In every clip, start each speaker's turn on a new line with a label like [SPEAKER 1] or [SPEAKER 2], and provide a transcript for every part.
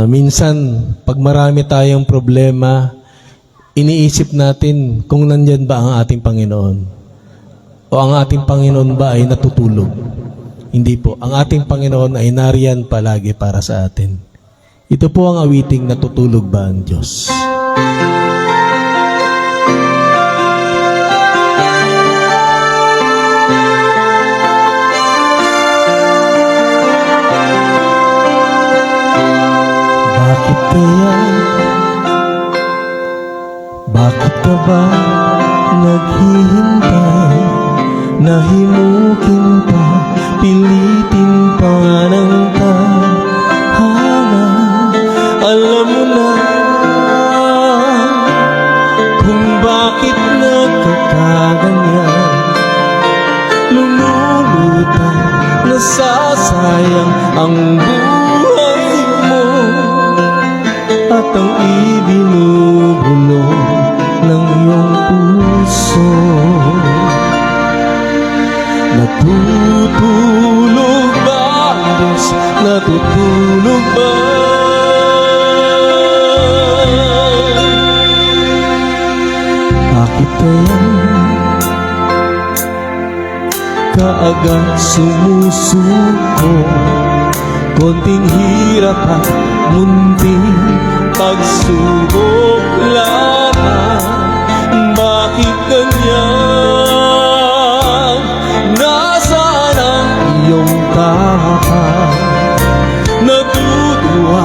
[SPEAKER 1] Minsan, pag marami tayong problema, iniisip natin kung nandyan ba ang ating Panginoon. O ang ating Panginoon ba ay natutulog? Hindi po. Ang ating Panginoon ay nariyan palagi para sa atin. Ito po ang awiting natutulog ba ang Diyos? Bakit kaya? Bakit ka ba naghihintay? Nahimukin pa, pilitin pa ng tadhana. Alam mo na kung bakit nagkakaganyan. Lumulutang, nasasayang ang buhay mo at ang ibinubulong ng iyong puso. Natutulog ba ang Diyos? Natutulog ba? Bakit kaya kaagad sumusuko? Konting hirap at munting pagsubok lamang. Bakit ganyan? Nasaan ang iyong tahapan? Natutuwa,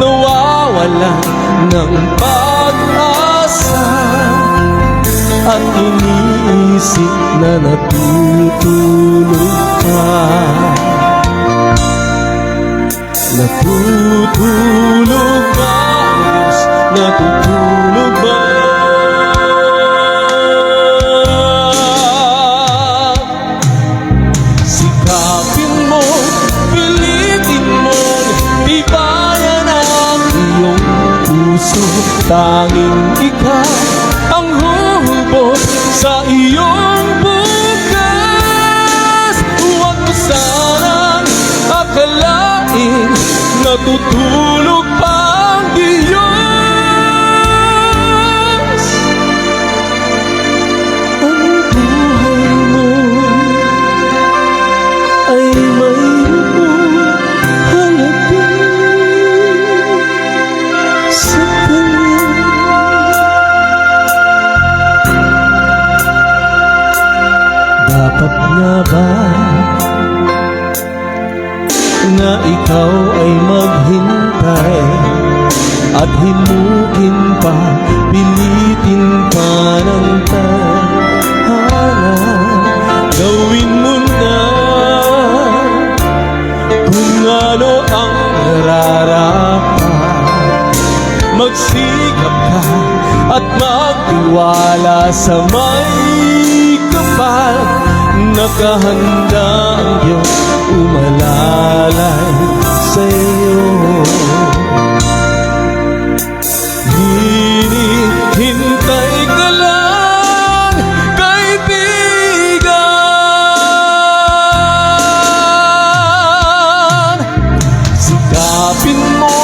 [SPEAKER 1] nawawalan ng pag-asa, at iniisip na natutulog ka. Natutulog ba ang Diyos? Natutulog ba? Sikapin mo, pilitin mo, tibayan ang iyong puso. Tanging ikaw ang huhubog sa iyong bukas. Huwag mo sanang akalain natutulog pa ang Diyos. Ang buhay mo ay mayroong halapin sa Kanya. Dapat nga ba na ikaw ay maghintay at himukin pa, pilitin pa ng tadhana? Gawin mo na kung ano ang nararapat. Magsikap ka at magtiwala sa may kapal. Nakahanda ang Diyos umalalay sa iyo. Hinihintay ka lang, kaibigan. Sikapin mo,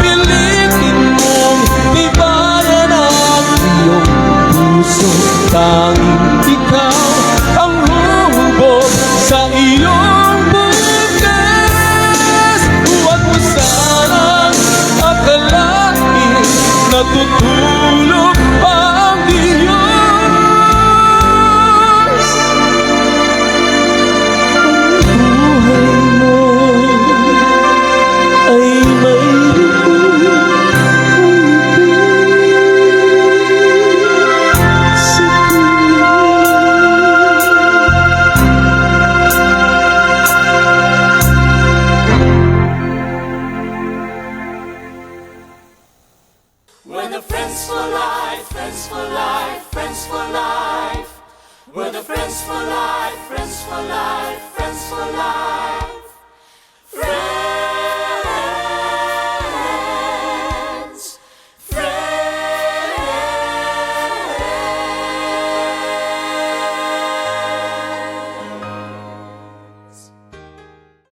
[SPEAKER 1] pilitin mong tibayan ang iyong puso. Tanging ikaw ang huhubog sa iyong bukas. Huwag mo sanang akalain natutulog pa ang Diyos. Ang buhay mo ay mayroong sa Kanya.
[SPEAKER 2] We're the friends for life, friends for life, friends for life. We're the friends for life, friends for life.